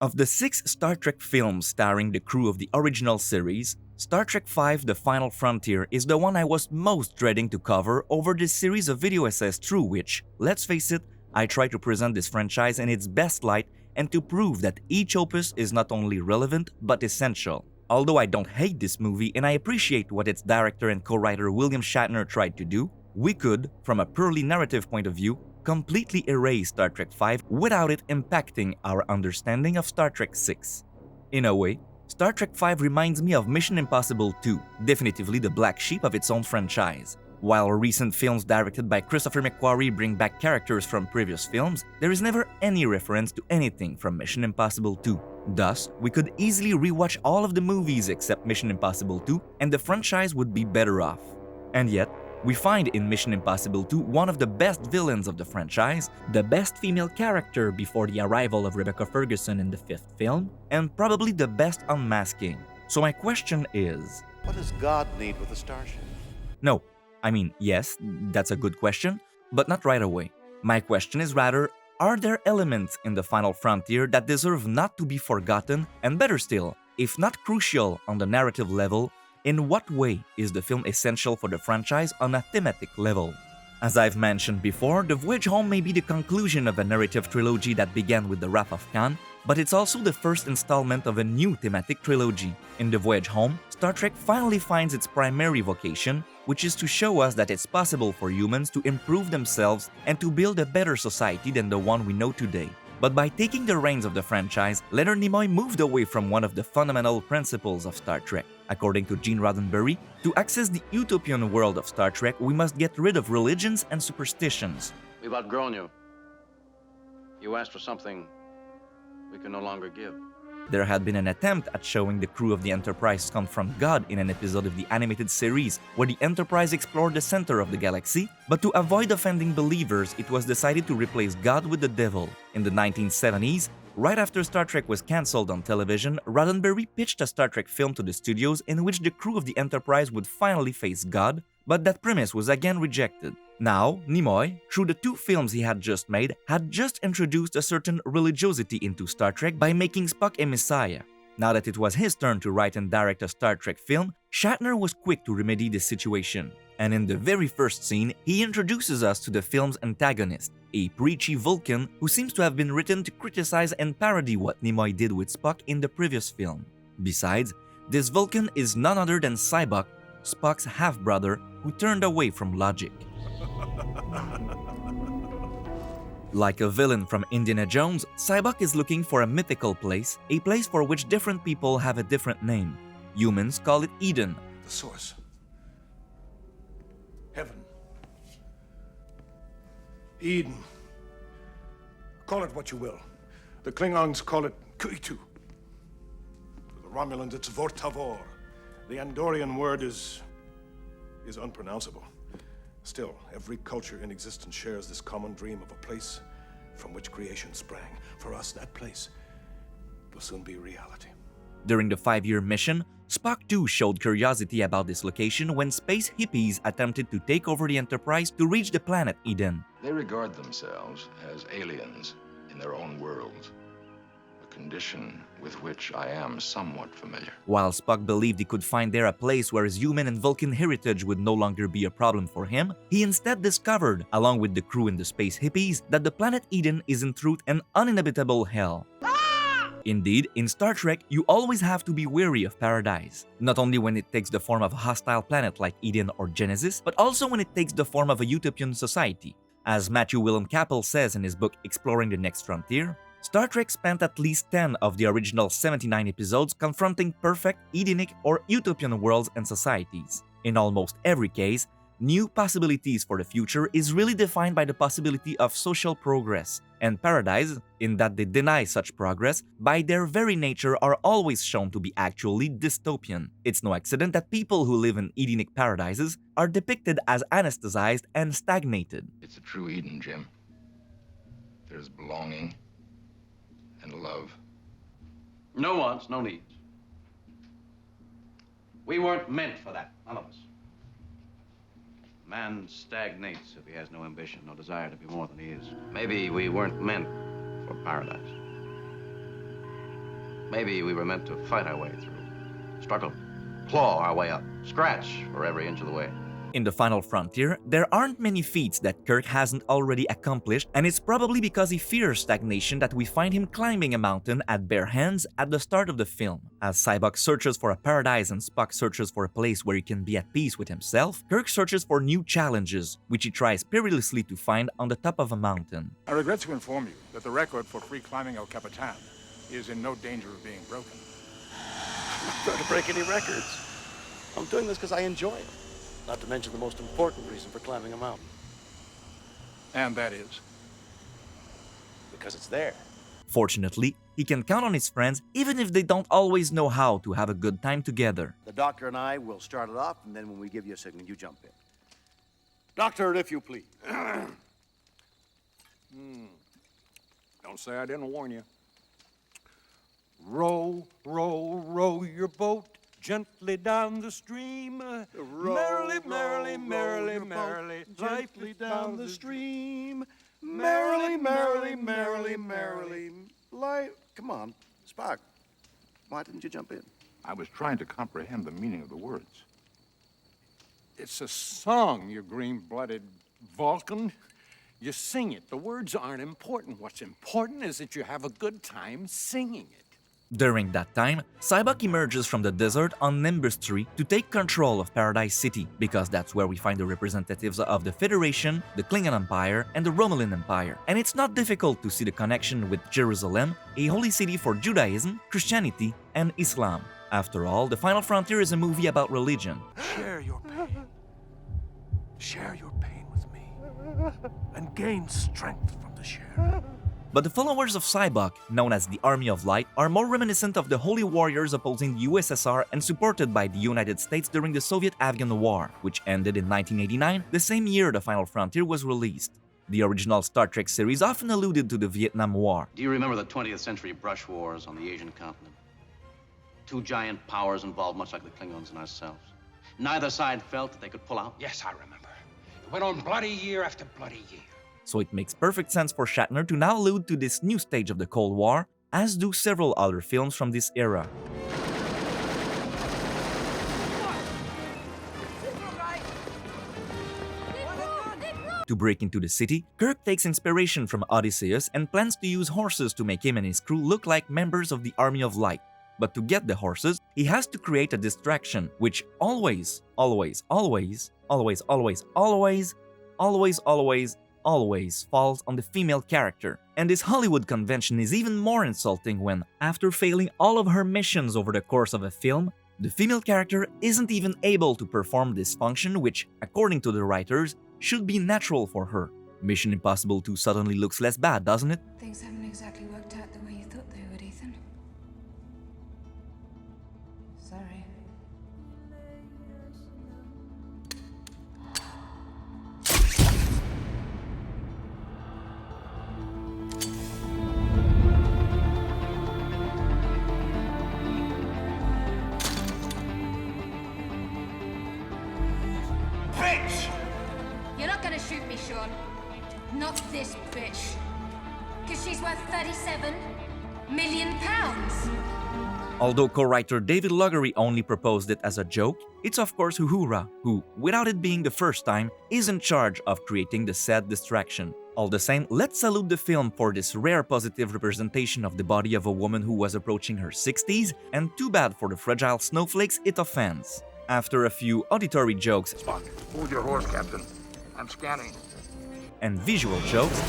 Of the 6 Star Trek films starring the crew of the original series, Star Trek V: The Final Frontier is the one I was most dreading to cover over this series of video essays through which, let's face it, I try to present this franchise in its best light and to prove that each opus is not only relevant but essential. Although I don't hate this movie and I appreciate what its director and co-writer William Shatner tried to do, we could, from a purely narrative point of view, completely erase Star Trek V without it impacting our understanding of Star Trek VI. In a way, Star Trek V reminds me of Mission Impossible 2, definitively the black sheep of its own franchise. While recent films directed by Christopher McQuarrie bring back characters from previous films, there is never any reference to anything from Mission Impossible 2. Thus, we could easily rewatch all of the movies except Mission Impossible 2 and the franchise would be better off. And yet, we find in Mission Impossible 2 one of the best villains of the franchise, the best female character before the arrival of Rebecca Ferguson in the 5th film, and probably the best unmasking. So my question is... what does God need with a starship? No, I mean, yes, that's a good question, but not right away. My question is rather, are there elements in the Final Frontier that deserve not to be forgotten, and better still, if not crucial on the narrative level, in what way is the film essential for the franchise on a thematic level? As I've mentioned before, The Voyage Home may be the conclusion of a narrative trilogy that began with the Wrath of Khan, but it's also the first installment of a new thematic trilogy. In The Voyage Home, Star Trek finally finds its primary vocation, which is to show us that it's possible for humans to improve themselves and to build a better society than the one we know today. But by taking the reins of the franchise, Leonard Nimoy moved away from one of the fundamental principles of Star Trek. According to Gene Roddenberry, to access the utopian world of Star Trek, we must get rid of religions and superstitions. We've outgrown you. You asked for something we can no longer give. There had been an attempt at showing the crew of the Enterprise confront God in an episode of the animated series where the Enterprise explored the center of the galaxy, but to avoid offending believers, it was decided to replace God with the devil. In the 1970s, right after Star Trek was cancelled on television, Roddenberry pitched a Star Trek film to the studios in which the crew of the Enterprise would finally face God, but that premise was again rejected. Now, Nimoy, through the 2 films he had just made, had just introduced a certain religiosity into Star Trek by making Spock a messiah. Now that it was his turn to write and direct a Star Trek film, Shatner was quick to remedy this situation. And in the very first scene, he introduces us to the film's antagonist, a preachy Vulcan who seems to have been written to criticize and parody what Nimoy did with Spock in the previous film. Besides, this Vulcan is none other than Sybok, Spock's half-brother who turned away from logic. Like a villain from Indiana Jones, Sybok is looking for a mythical place, a place for which different people have a different name. Humans call it Eden. The source. Heaven. Eden. Call it what you will. The Klingons call it Kuitu. For the Romulans, it's Vortavor. The Andorian word is unpronounceable. Still, every culture in existence shares this common dream of a place from which creation sprang. For us, that place will soon be reality. During the 5-year mission, Spock too showed curiosity about this location when space hippies attempted to take over the Enterprise to reach the planet Eden. They regard themselves as aliens in their own world, a condition with which I am somewhat familiar. While Spock believed he could find there a place where his human and Vulcan heritage would no longer be a problem for him, he instead discovered, along with the crew and the space hippies, that the planet Eden is in truth an uninhabitable hell. Indeed, in Star Trek, you always have to be wary of paradise. Not only when it takes the form of a hostile planet like Eden or Genesis, but also when it takes the form of a utopian society. As Matthew Willem Capel says in his book Exploring the Next Frontier, Star Trek spent at least 10 of the original 79 episodes confronting perfect, Edenic, or utopian worlds and societies. In almost every case, new possibilities for the future is really defined by the possibility of social progress, and Paradise, in that they deny such progress, by their very nature are always shown to be actually dystopian. It's no accident that people who live in Edenic paradises are depicted as anesthetized and stagnated. It's a true Eden, Jim. There's belonging and love. No wants, no needs. We weren't meant for that, none of us. Man stagnates if he has no ambition, no desire to be more than he is. Maybe we weren't meant for paradise. Maybe we were meant to fight our way through. Struggle. Claw our way up. Scratch for every inch of the way. In the final frontier, there aren't many feats that Kirk hasn't already accomplished, and it's probably because he fears stagnation that we find him climbing a mountain at bare hands at the start of the film. As Sybok searches for a paradise and Spock searches for a place where he can be at peace with himself, Kirk searches for new challenges, which he tries perilously to find on the top of a mountain. I regret to inform you that the record for free climbing El Capitan is in no danger of being broken. I'm not trying to break any records. I'm doing this because I enjoy it. Not to mention the most important reason for climbing a mountain. And that is? Because it's there. Fortunately, he can count on his friends even if they don't always know how to have a good time together. The doctor and I will start it off, and then when we give you a signal, you jump in. Doctor, if you please. Don't say I didn't warn you. Row, row, row your boat gently down the stream. Merrily, merrily, merrily, merrily, gently down the stream. Merrily, merrily, merrily, merrily. Come on, Spock. Why didn't you jump in? I was trying to comprehend the meaning of the words. It's a song, you green-blooded Vulcan. You sing it. The words aren't important. What's important is that you have a good time singing it. During that time, Sybok emerges from the desert on Nimbus 3 to take control of Paradise City, because that's where we find the representatives of the Federation, the Klingon Empire, and the Romulan Empire. And it's not difficult to see the connection with Jerusalem, a holy city for Judaism, Christianity, and Islam. After all, The Final Frontier is a movie about religion. Share your pain. Share your pain with me. And gain strength from the share. But the followers of Sybok, known as the Army of Light, are more reminiscent of the holy warriors opposing the USSR and supported by the United States during the Soviet-Afghan War, which ended in 1989, the same year The Final Frontier was released. The original Star Trek series often alluded to the Vietnam War. Do you remember the 20th century brush wars on the Asian continent? Two giant powers involved, much like the Klingons and ourselves. Neither side felt that they could pull out. Yes, I remember. It went on bloody year after bloody year. So it makes perfect sense for Shatner to now allude to this new stage of the Cold War, as do several other films from this era. To break into the city, Kirk takes inspiration from Odysseus and plans to use horses to make him and his crew look like members of the Army of Light. But to get the horses, he has to create a distraction, which always falls on the female character. And this Hollywood convention is even more insulting when, after failing all of her missions over the course of a film, the female character isn't even able to perform this function which, according to the writers, should be natural for her. Mission Impossible 2 suddenly looks less bad, doesn't it? Things haven't exactly worked out the way you thought they would, Ethan. Sorry. You're not gonna shoot me, Sean. Not this bitch. Because she's worth 37 million pounds. Although co-writer David Lowery only proposed it as a joke, it's of course Uhura, who, without it being the first time, is in charge of creating the said distraction. All the same, let's salute the film for this rare positive representation of the body of a woman who was approaching her 60s, and too bad for the fragile snowflakes it offends. After a few auditory jokes, Spock, hold your horse, Captain. I'm scanning. and visual jokes,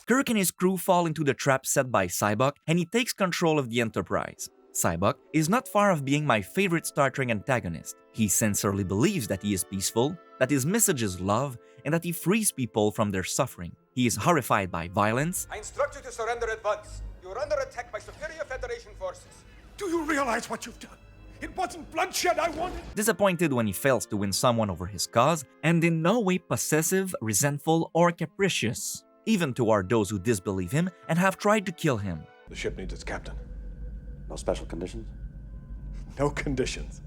Kirk and his crew fall into the trap set by Sybok, and he takes control of the Enterprise. Sybok is not far off being my favorite Star Trek antagonist. He sincerely believes that he is peaceful, that his message is love, and that he frees people from their suffering. He is horrified by violence. I instruct you to surrender at once. You are under attack by superior Federation forces. Do you realize what you've done? It wasn't bloodshed I wanted. Disappointed when he fails to win someone over his cause, and in no way possessive, resentful, or capricious, even toward those who disbelieve him and have tried to kill him. The ship needs its captain. No special conditions? No conditions.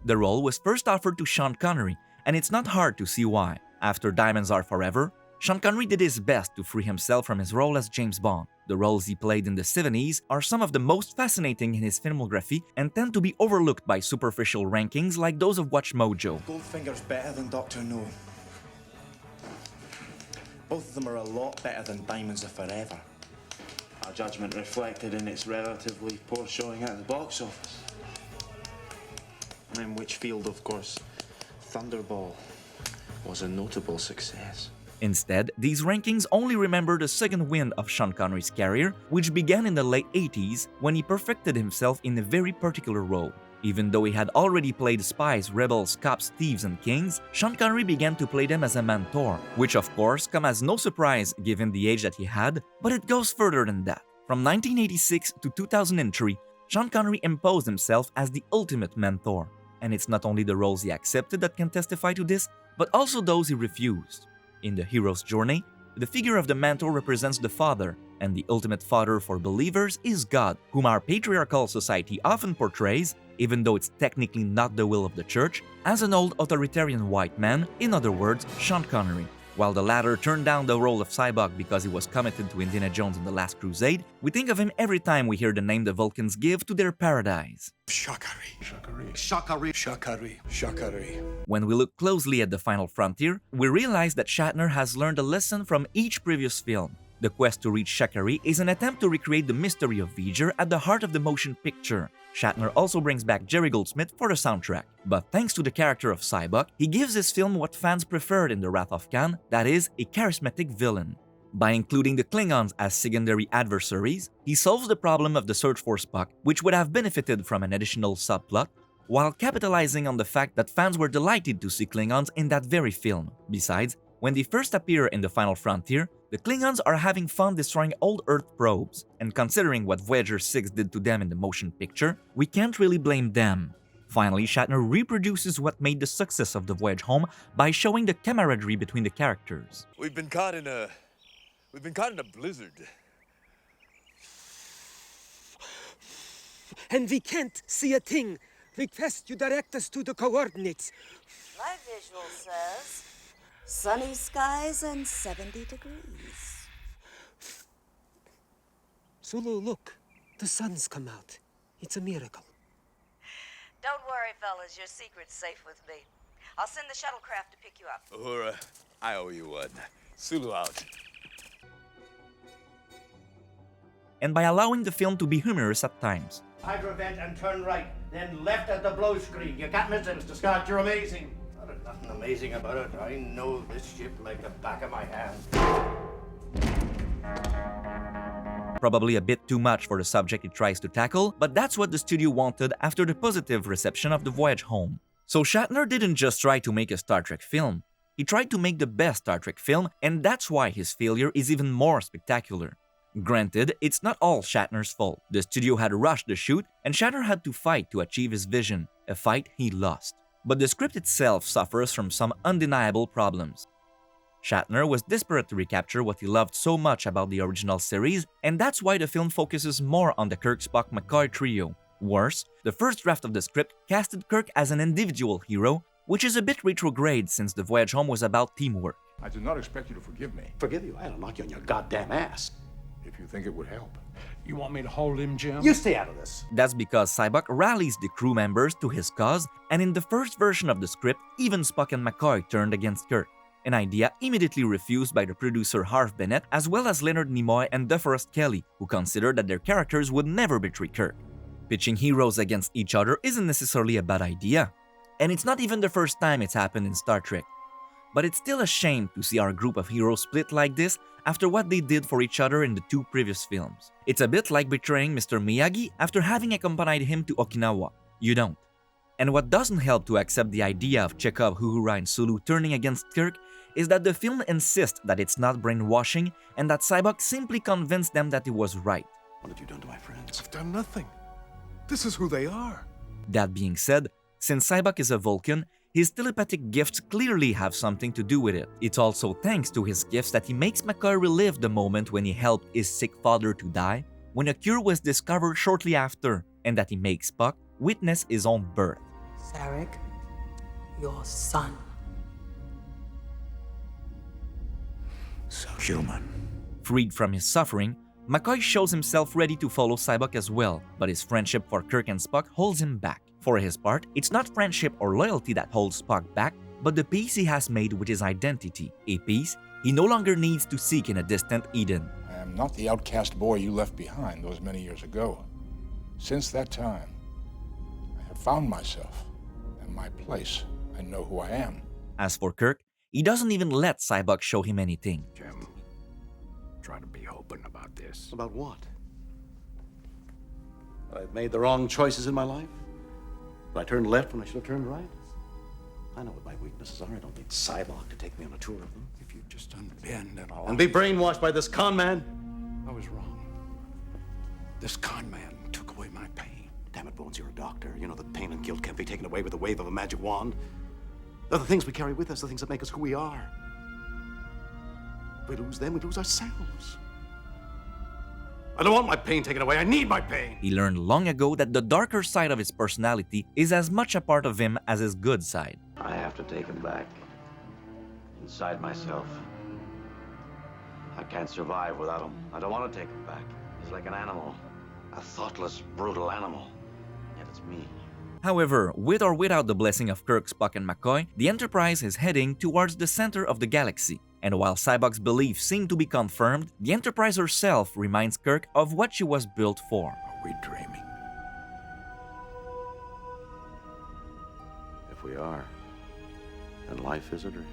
The role was first offered to Sean Connery, and it's not hard to see why. After Diamonds Are Forever, Sean Connery did his best to free himself from his role as James Bond. The roles he played in the 70s are some of the most fascinating in his filmography and tend to be overlooked by superficial rankings like those of Watch Mojo. Goldfinger's better than Dr. No. Both of them are a lot better than Diamonds Are Forever. Our judgment reflected in its relatively poor showing at the box office. And in which field, of course, Thunderball was a notable success. Instead, these rankings only remember the second wind of Sean Connery's career, which began in the late 80s when he perfected himself in a very particular role. Even though he had already played spies, rebels, cops, thieves, and kings, Sean Connery began to play them as a mentor, which of course come as no surprise given the age that he had, but it goes further than that. From 1986 to 2003, Sean Connery imposed himself as the ultimate mentor. And it's not only the roles he accepted that can testify to this, but also those he refused. In the hero's journey, the figure of the mentor represents the father, and the ultimate father for believers is God, whom our patriarchal society often portrays, even though it's technically not the will of the church, as an old authoritarian white man, in other words, Sean Connery. While the latter turned down the role of Cyborg because he was committed to Indiana Jones and the Last Crusade, we think of him every time we hear the name the Vulcans give to their paradise. Shakari, Shakari, Shakari, Shakari, Shakari. When we look closely at the Final Frontier, we realize that Shatner has learned a lesson from each previous film. The quest to reach Shakari is an attempt to recreate the mystery of V'ger at the heart of the motion picture. Shatner also brings back Jerry Goldsmith for the soundtrack. But thanks to the character of Cyborg, he gives his film what fans preferred in The Wrath of Khan, that is, a charismatic villain. By including the Klingons as secondary adversaries, he solves the problem of the search for Spock, which would have benefited from an additional subplot, while capitalizing on the fact that fans were delighted to see Klingons in that very film. Besides, when they first appear in The Final Frontier, the Klingons are having fun destroying old Earth probes, and considering what Voyager 6 did to them in the motion picture, we can't really blame them. Finally, Shatner reproduces what made the success of the Voyage Home by showing the camaraderie between the characters. We've been caught in a blizzard. And we can't see a thing. Request you direct us to the coordinates. My visual says sunny skies and 70 degrees. Sulu, look. The sun's come out. It's a miracle. Don't worry, fellas. Your secret's safe with me. I'll send the shuttlecraft to pick you up. Uhura, I owe you one. Sulu out. And by allowing the film to be humorous at times. Hydrovent and turn right, then left at the blow screen. You can't miss it, Mr. Scott. You're amazing. There's nothing amazing about it. I know this ship like the back of my hand. Probably a bit too much for the subject it tries to tackle, but that's what the studio wanted after the positive reception of the Voyage Home. So Shatner didn't just try to make a Star Trek film. He tried to make the best Star Trek film, and that's why his failure is even more spectacular. Granted, it's not all Shatner's fault. The studio had rushed the shoot, and Shatner had to fight to achieve his vision, a fight he lost. But the script itself suffers from some undeniable problems. Shatner was desperate to recapture what he loved so much about the original series, and that's why the film focuses more on the Kirk-Spock-McCoy trio. Worse, the first draft of the script casted Kirk as an individual hero, which is a bit retrograde since the Voyage Home was about teamwork. I do not expect you to forgive me. Forgive you? I'll knock you on your goddamn ass. If you think it would help. You want me to hold him, Jim? You stay out of this. That's because Cyborg rallies the crew members to his cause, and in the first version of the script, even Spock and McCoy turned against Kirk. An idea immediately refused by the producer Harv Bennett, as well as Leonard Nimoy and DeForest Kelley, who considered that their characters would never betray Kirk. Pitching heroes against each other isn't necessarily a bad idea. And it's not even the first time it's happened in Star Trek. But it's still a shame to see our group of heroes split like this after what they did for each other in the two previous films. It's a bit like betraying Mr. Miyagi after having accompanied him to Okinawa. You don't. And what doesn't help to accept the idea of Chekhov, Uhura, and Sulu turning against Kirk is that the film insists that it's not brainwashing and that Cyborg simply convinced them that it was right. What have you done to my friends? I've done nothing. This is who they are. That being said, since Cyborg is a Vulcan, his telepathic gifts clearly have something to do with it. It's also thanks to his gifts that he makes McCoy relive the moment when he helped his sick father to die, when a cure was discovered shortly after, and that he makes Spock witness his own birth. Sarek, your son. So human. Freed from his suffering, McCoy shows himself ready to follow Cybuck as well, but his friendship for Kirk and Spock holds him back. For his part, it's not friendship or loyalty that holds Spock back, but the peace he has made with his identity, a peace he no longer needs to seek in a distant Eden. I am not the outcast boy you left behind those many years ago. Since that time, I have found myself and my place. I know who I am. As for Kirk, he doesn't even let Cybuck show him anything. Jim, try to be open about this. About what? I've made the wrong choices in my life? I turned left when I should have turned right? I know what my weaknesses are. I don't need Cyborg to take me on a tour of them. If you just unbend and all. And be brainwashed by this con man? I was wrong. This con man took away my pain. Damn it, Bones, you're a doctor. You know that pain and guilt can't be taken away with the wave of a magic wand. They're the things we carry with us, the things that make us who we are. If we lose them, we lose ourselves. I don't want my pain taken away. I need my pain. He learned long ago that the darker side of his personality is as much a part of him as his good side. I have to take him back. Inside myself. I can't survive without him. I don't want to take him back. He's like an animal. A thoughtless, brutal animal. Yet it's me. However, with or without the blessing of Kirk, Spock, and McCoy, the Enterprise is heading towards the center of the galaxy. And while Cybuck's beliefs seem to be confirmed, the Enterprise herself reminds Kirk of what she was built for. Are we dreaming? If we are, then life is a dream.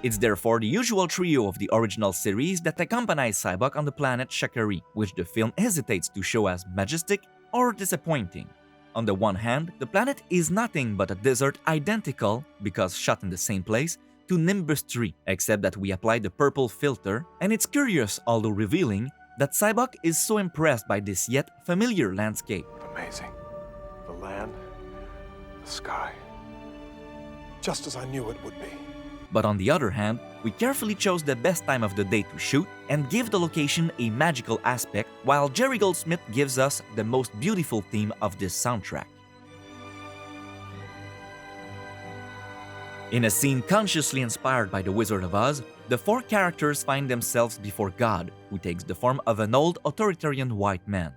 It's therefore the usual trio of the original series that accompanies Cybuck on the planet Shakari, which the film hesitates to show as majestic or disappointing. On the one hand, the planet is nothing but a desert identical, because shot in the same place, to Nimbus 3, except that we apply the purple filter, and it's curious, although revealing, that Cybuck is so impressed by this yet familiar landscape. Amazing. The land, the sky. Just as I knew it would be. But on the other hand, we carefully chose the best time of the day to shoot and give the location a magical aspect, while Jerry Goldsmith gives us the most beautiful theme of this soundtrack. In a scene consciously inspired by The Wizard of Oz, the four characters find themselves before God, who takes the form of an old authoritarian white man.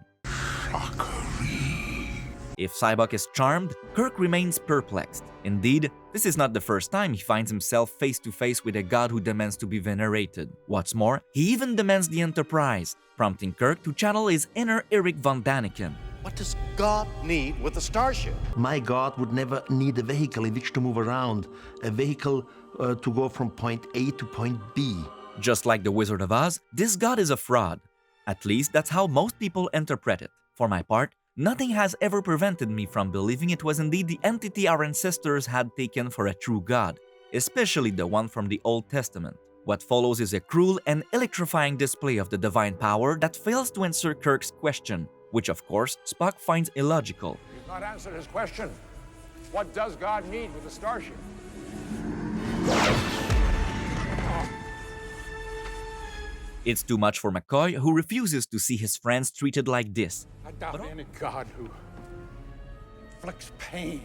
If Cybuck is charmed, Kirk remains perplexed. Indeed, this is not the first time he finds himself face to face with a god who demands to be venerated. What's more, he even demands the Enterprise, prompting Kirk to channel his inner Eric von Daniken. What does God need with a starship? My God would never need a vehicle in which to move around, a vehicle to go from point A to point B. Just like The Wizard of Oz, this god is a fraud. At least that's how most people interpret it. For my part, nothing has ever prevented me from believing it was indeed the entity our ancestors had taken for a true god, especially the one from the Old Testament. What follows is a cruel and electrifying display of the divine power that fails to answer Kirk's question, which of course Spock finds illogical. He's not answered his question. What does God need with a starship? It's too much for McCoy, who refuses to see his friends treated like this. I doubt any God who inflicts pain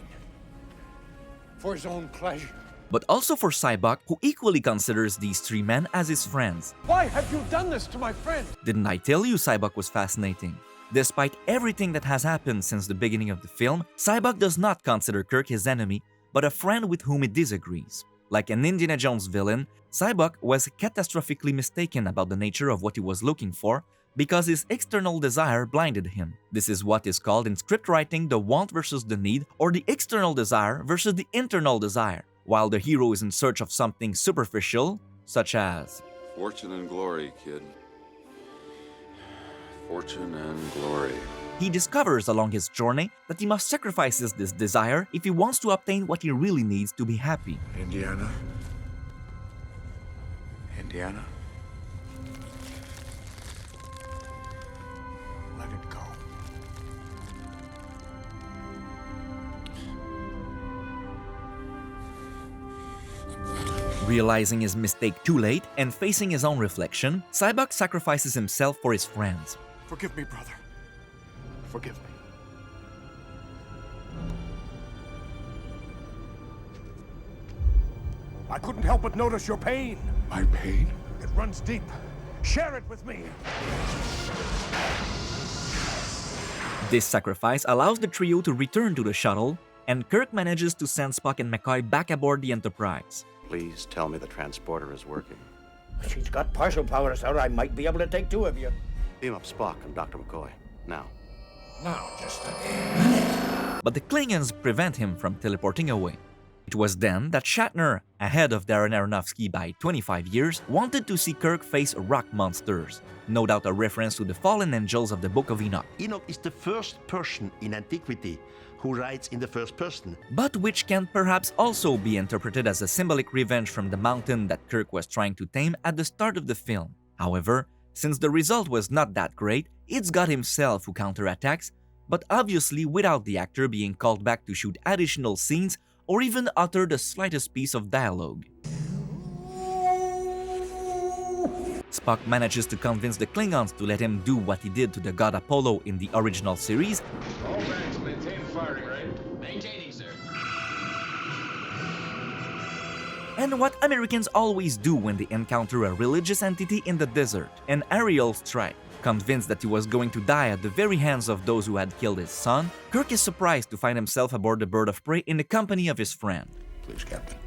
for his own pleasure. But also for Cybuck, who equally considers these three men as his friends. Why have you done this to my friend? Didn't I tell you Cybuck was fascinating? Despite everything that has happened since the beginning of the film, Cybuck does not consider Kirk his enemy, but a friend with whom he disagrees. Like an Indiana Jones villain, Cybuck was catastrophically mistaken about the nature of what he was looking for because his external desire blinded him. This is what is called in script writing the want versus the need, or the external desire versus the internal desire. While the hero is in search of something superficial, such as fortune and glory, kid. Fortune and glory. He discovers along his journey that he must sacrifice this desire if he wants to obtain what he really needs to be happy. Indiana? Indiana? Let it go. Realizing his mistake too late and facing his own reflection, Cybuck sacrifices himself for his friends. Forgive me, brother. Forgive me. I couldn't help but notice your pain. My pain? It runs deep. Share it with me. This sacrifice allows the trio to return to the shuttle, and Kirk manages to send Spock and McCoy back aboard the Enterprise. Please tell me the transporter is working. She's got partial power, sir. I might be able to take two of you. Beam up Spock and Dr. McCoy. Now. Now, just a... But the Klingons prevent him from teleporting away. It was then that Shatner, ahead of Darren Aronofsky by 25 years, wanted to see Kirk face rock monsters. No doubt a reference to the fallen angels of the Book of Enoch. Enoch is the first person in antiquity who writes in the first person. But which can perhaps also be interpreted as a symbolic revenge from the mountain that Kirk was trying to tame at the start of the film. However, since the result was not that great, it's God himself who counterattacks, but obviously without the actor being called back to shoot additional scenes or even utter the slightest piece of dialogue. Spock manages to convince the Klingons to let him do what he did to the god Apollo in the original series. All banks maintain firing rate. Maintaining, sir. And what Americans always do when they encounter a religious entity in the desert, an aerial strike. Convinced that he was going to die at the very hands of those who had killed his son, Kirk is surprised to find himself aboard the bird of prey in the company of his friend. Please, Captain.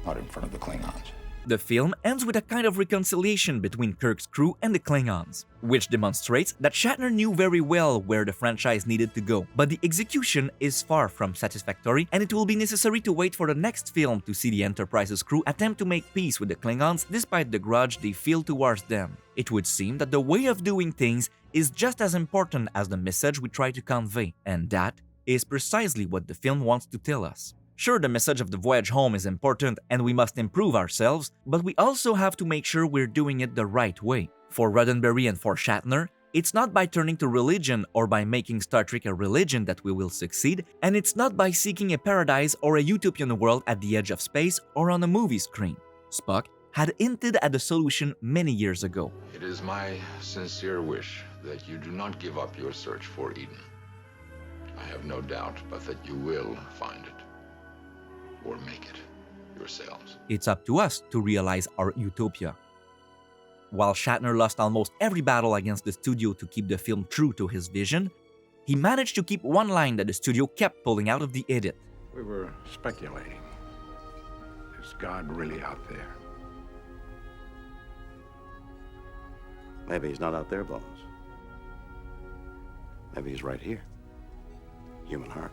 Not in front of the Klingons. The film ends with a kind of reconciliation between Kirk's crew and the Klingons, which demonstrates that Shatner knew very well where the franchise needed to go, but the execution is far from satisfactory, and it will be necessary to wait for the next film to see the Enterprise's crew attempt to make peace with the Klingons despite the grudge they feel towards them. It would seem that the way of doing things is just as important as the message we try to convey, and that is precisely what the film wants to tell us. Sure, the message of the Voyage Home is important and we must improve ourselves, but we also have to make sure we're doing it the right way. For Roddenberry and for Shatner, it's not by turning to religion or by making Star Trek a religion that we will succeed, and it's not by seeking a paradise or a utopian world at the edge of space or on a movie screen. Spock had hinted at the solution many years ago. It is my sincere wish that you do not give up your search for Eden. I have no doubt but that you will find it. Or make it yourselves. It's up to us to realize our utopia. While Shatner lost almost every battle against the studio to keep the film true to his vision, he managed to keep one line that the studio kept pulling out of the edit. We were speculating. Is God really out there? Maybe he's not out there, Bones. Maybe he's right here. Human heart.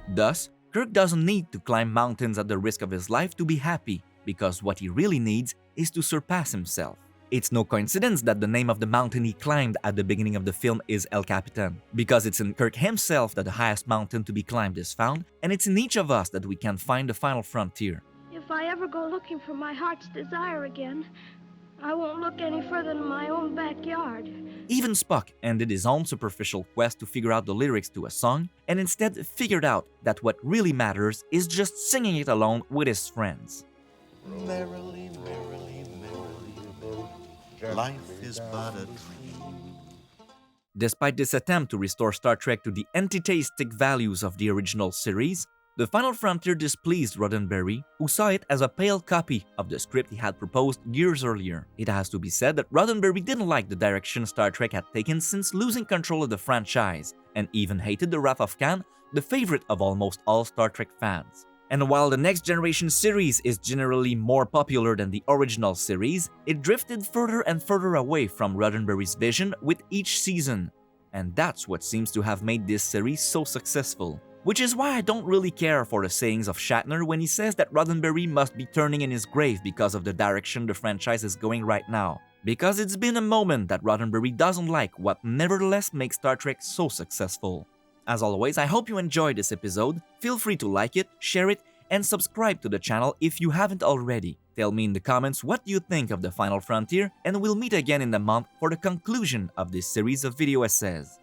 Thus, Kirk doesn't need to climb mountains at the risk of his life to be happy, because what he really needs is to surpass himself. It's no coincidence that the name of the mountain he climbed at the beginning of the film is El Capitan, because it's in Kirk himself that the highest mountain to be climbed is found, and it's in each of us that we can find the final frontier. If I ever go looking for my heart's desire again, I won't look any further than my own backyard. Even Spock ended his own superficial quest to figure out the lyrics to a song, and instead figured out that what really matters is just singing it alone with his friends. Merrily, merrily, merrily, life is but a dream. Despite this attempt to restore Star Trek to the antitheistic values of the original series, the Final Frontier displeased Roddenberry, who saw it as a pale copy of the script he had proposed years earlier. It has to be said that Roddenberry didn't like the direction Star Trek had taken since losing control of the franchise, and even hated the Wrath of Khan, the favorite of almost all Star Trek fans. And while the Next Generation series is generally more popular than the original series, it drifted further and further away from Roddenberry's vision with each season. And that's what seems to have made this series so successful. Which is why I don't really care for the sayings of Shatner when he says that Roddenberry must be turning in his grave because of the direction the franchise is going right now. Because it's been a moment that Roddenberry doesn't like what nevertheless makes Star Trek so successful. As always, I hope you enjoyed this episode. Feel free to like it, share it, and subscribe to the channel if you haven't already. Tell me in the comments what you think of The Final Frontier, and we'll meet again in a month for the conclusion of this series of video essays.